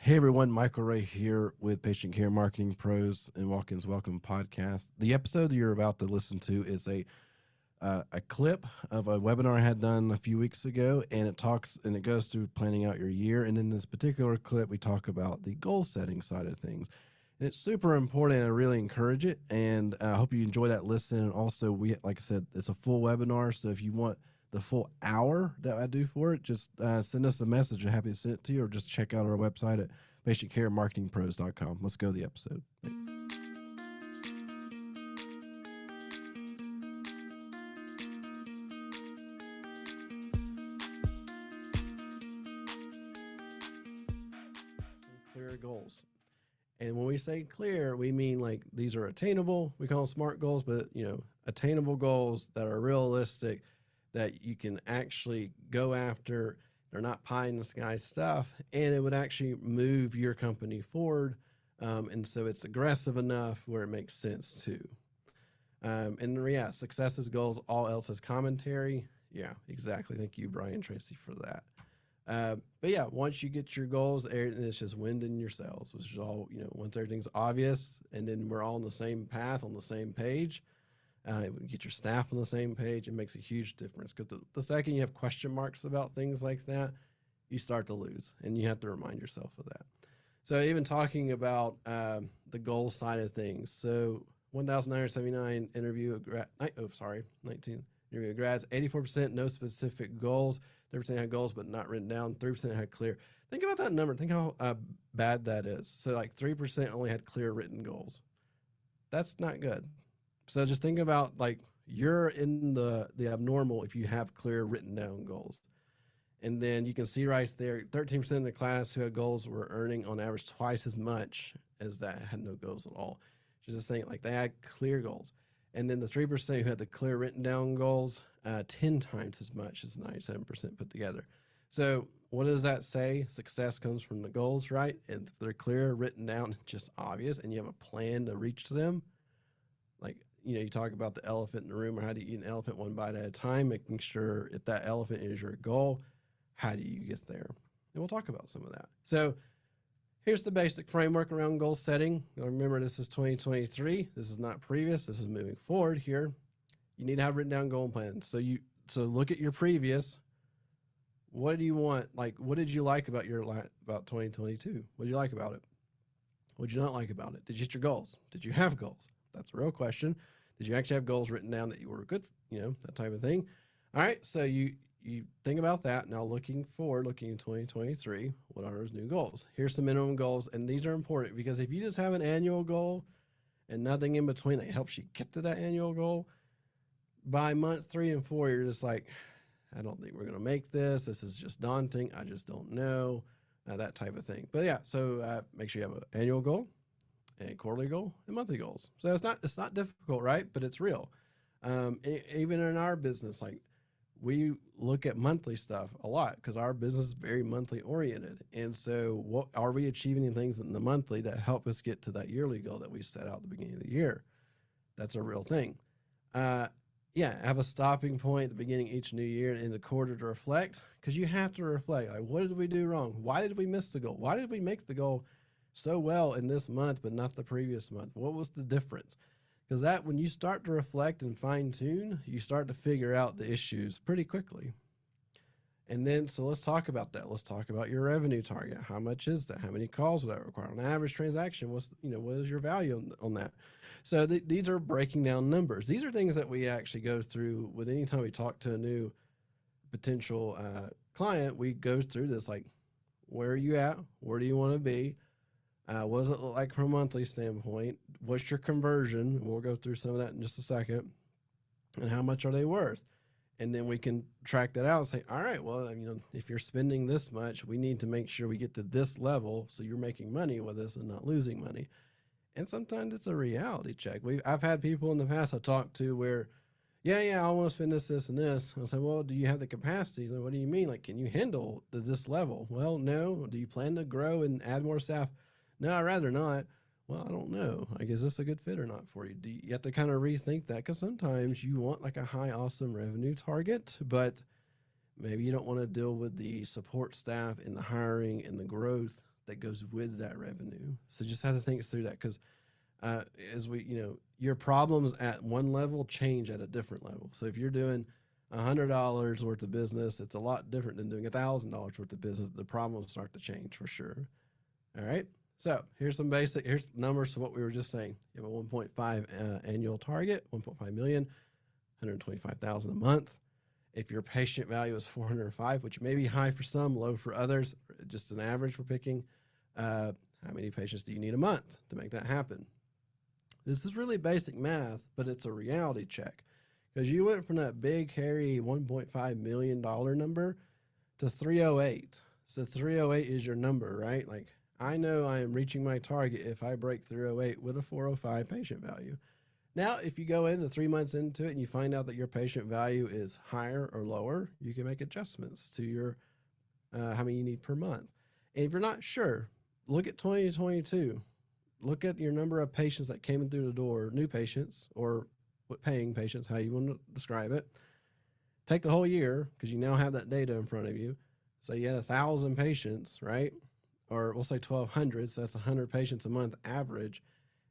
Hey everyone, Michael Ray here with Patient Care Marketing Pros and Walk-ins Welcome podcast. The episode that you're about to listen to is a clip of a webinar I had done a few weeks ago, and it goes through planning out your year. And in this particular clip, we talk about the goal setting side of things. And it's super important. I really encourage it, and I hope you enjoy that listen. And also, like I said, it's a full webinar, so if you want the full hour that I do for it, just send us a message. I'm happy to send it to you, or just check out our website at patientcaremarketingpros.com. Let's go to the episode. Thanks. Clear goals. And when we say clear, we mean like these are attainable. We call them SMART goals, but attainable goals that are realistic, that you can actually go after. They're not pie in the sky stuff, and it would actually move your company forward. And so it's aggressive enough where it makes sense too. And yeah, success is goals, all else is commentary. Yeah, exactly. Thank you, Brian Tracy, for that. But yeah, once you get your goals, it's just wind in your sails, which is all, once everything's obvious and then we're all on the same path, on the same page, get your staff on the same page, it makes a huge difference. Because the second you have question marks about things like that, you start to lose, and you have to remind yourself of that. So even talking about the goal side of things. So 1,979 interview, 19 interview grads, 84% no specific goals, 30% had goals but not written down, 3% had clear. Think about that number. Think how bad that is. So like 3% only had clear written goals. That's not good. So just think about like you're in the abnormal if you have clear written down goals. And then you can see right there, 13% of the class who had goals were earning on average twice as much as that had no goals at all. Just think like they had clear goals. And then the 3% who had the clear written down goals, 10 times as much as 97% put together. So what does that say? Success comes from the goals, right? And if they're clear, written down, just obvious, and you have a plan to reach to them, like, you talk about the elephant in the room, or how do you eat an elephant one bite at a time, making sure if that elephant is your goal, how do you get there? And we'll talk about some of that. So here's the basic framework around goal setting. Remember, this is 2023. This is not previous. This is moving forward here. You need to have written down goal plans. So look at your previous. What do you want? Like, what did you like about 2022? What did you like about it? What did you not like about it? Did you hit your goals? Did you have goals? That's a real question. Did you actually have goals written down that you were good, that type of thing? All right, so you think about that. Now looking forward, looking in 2023, what are those new goals? Here's some minimum goals, and these are important because if you just have an annual goal and nothing in between that helps you get to that annual goal, by month 3 and 4, you're just like, I don't think we're going to make this. This is just daunting. I just don't know, that type of thing. But yeah, so make sure you have an annual goal, a quarterly goal, and monthly goals. So it's not difficult, right? But it's real. Even in our business, like we look at monthly stuff a lot because our business is very monthly oriented. And so what are we achieving things in the monthly that help us get to that yearly goal that we set out at the beginning of the year? That's a real thing. Have a stopping point at the beginning of each new year and in the quarter to reflect, because you have to reflect. Like, what did we do wrong? Why did we miss the goal? Why did we make the goal so well in this month, but not the previous month? What was the difference? Because that, when you start to reflect and fine tune, you start to figure out the issues pretty quickly. And then, so let's talk about that. Let's talk about your revenue target. How much is that? How many calls would that require? On average transaction, what is your value on that? So these are breaking down numbers. These are things that we actually go through with any time we talk to a new potential client. We go through this, like, where are you at? Where do you want to be? What does it look like from a monthly standpoint? What's your conversion? We'll go through some of that in just a second. And how much are they worth? And then we can track that out and say, all right, well, if you're spending this much, we need to make sure we get to this level so you're making money with us and not losing money. And sometimes it's a reality check. I've had people in the past I talked to where, I want to spend this, and this. I say, well, do you have the capacity? Like, what do you mean? Like, can you handle this level? Well, no. Do you plan to grow and add more staff? No, I'd rather not. Well, I don't know. Like, is this a good fit or not for you? You have to kind of rethink that, because sometimes you want like a high, awesome revenue target, but maybe you don't want to deal with the support staff and the hiring and the growth that goes with that revenue. So just have to think through that, because as we, your problems at one level change at a different level. So if you're doing $100 worth of business, it's a lot different than doing $1,000 worth of business. The problems start to change for sure. All right. So here's numbers to what we were just saying. You have a 1.5 annual target, 1.5 million, 125,000 a month. If your patient value is 405, which may be high for some, low for others, just an average we're picking, how many patients do you need a month to make that happen? This is really basic math, but it's a reality check, because you went from that big, hairy $1.5 million number to 308. So 308 is your number, right? Like, I know I am reaching my target if I break 308 with a 405 patient value. Now, if you go into 3 months into it and you find out that your patient value is higher or lower, you can make adjustments to your how many you need per month. And if you're not sure, look at 2022. Look at your number of patients that came in through the door, new patients or paying patients, how you want to describe it. Take the whole year, because you now have that data in front of you. So you had 1,000 patients, right? Or we'll say 1,200, so that's 100 patients a month average.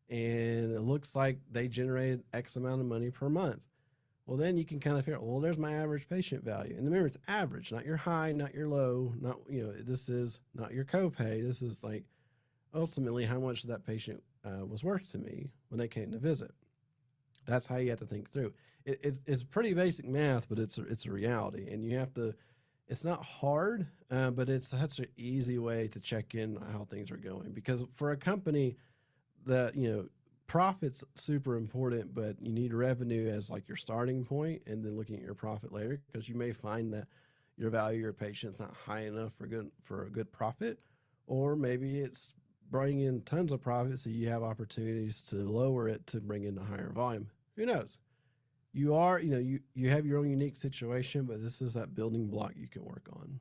And it looks like they generated X amount of money per month. Well, then you can kind of figure out, well, there's my average patient value. And remember, it's average, not your high, not your low, not, this is not your copay. This is like ultimately how much that patient was worth to me when they came to visit. That's how you have to think through. It's pretty basic math, but it's a reality. And you have to, it's not hard, but it's such an easy way to check in how things are going. Because for a company, that, profit's super important, but you need revenue as like your starting point, and then looking at your profit later, because you may find that your value of your patient's not high enough for a good profit, or maybe it's bringing in tons of profit, so you have opportunities to lower it to bring in a higher volume. Who knows? You are, you have your own unique situation, but this is that building block you can work on.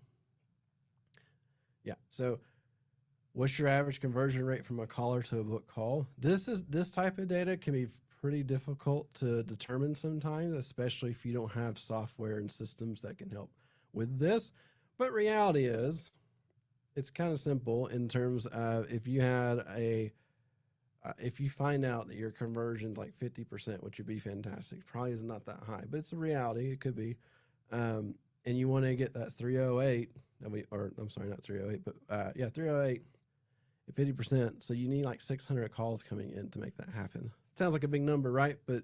Yeah. So what's your average conversion rate from a caller to a book call? This type of data can be pretty difficult to determine sometimes, especially if you don't have software and systems that can help with this. But reality is, it's kind of simple in terms of if you find out that your conversion's like 50%, which would be fantastic. Probably is not that high, but it's a reality. It could be. And you want to get that 308, I'm sorry, not 308, but 308. 50%. So you need like 600 calls coming in to make that happen. Sounds like a big number, right? But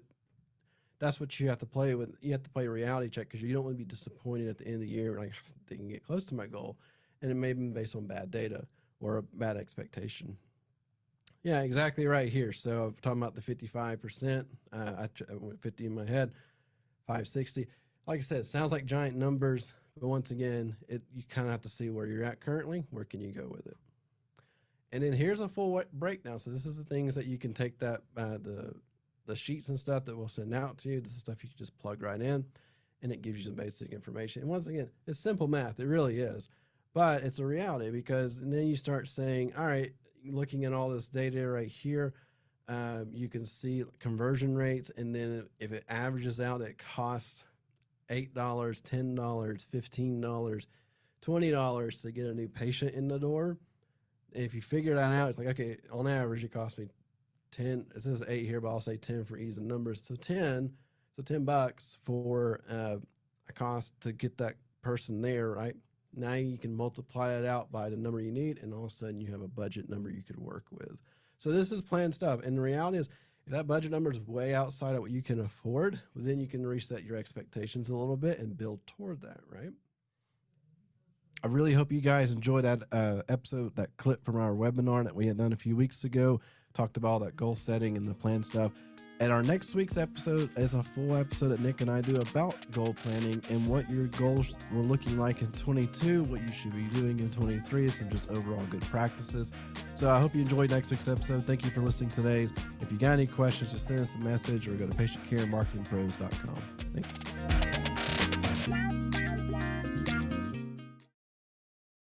that's what you have to play with. You have to play a reality check, because you don't want to be disappointed at the end of the year. Like, they can get close to my goal, and it may be based on bad data or a bad expectation. Yeah, exactly right here. So I'm talking about the 55%. I went 50 in my head, 560. Like I said, it sounds like giant numbers, but once again, you kind of have to see where you're at currently. Where can you go with it? And then here's a full breakdown. So this is the things that you can take that, the sheets and stuff that we'll send out to you. This is stuff you can just plug right in, and it gives you some basic information. And once again, it's simple math. It really is, but it's a reality, because then you start saying, all right, looking at all this data right here, you can see conversion rates. And then if it averages out, it costs $8, $10, $15, $20 to get a new patient in the door. And if you figure that out, it's like, okay, on average, it costs me 10. It says 8 here, but I'll say 10 for ease of numbers. So $10 for a cost to get that person there, right? Now you can multiply it out by the number you need, and all of a sudden you have a budget number you could work with. So this is planned stuff. And the reality is, if that budget number is way outside of what you can afford, well, then you can reset your expectations a little bit and build toward that, right? I really hope you guys enjoyed that episode, that clip from our webinar that we had done a few weeks ago. Talked about all that goal setting and the plan stuff. And our next week's episode is a full episode that Nick and I do about goal planning and what your goals were looking like in 22, what you should be doing in 23, some just overall good practices. So I hope you enjoyed next week's episode. Thank you for listening today. If you got any questions, just send us a message or go to patientcaremarketingpros.com. Thanks.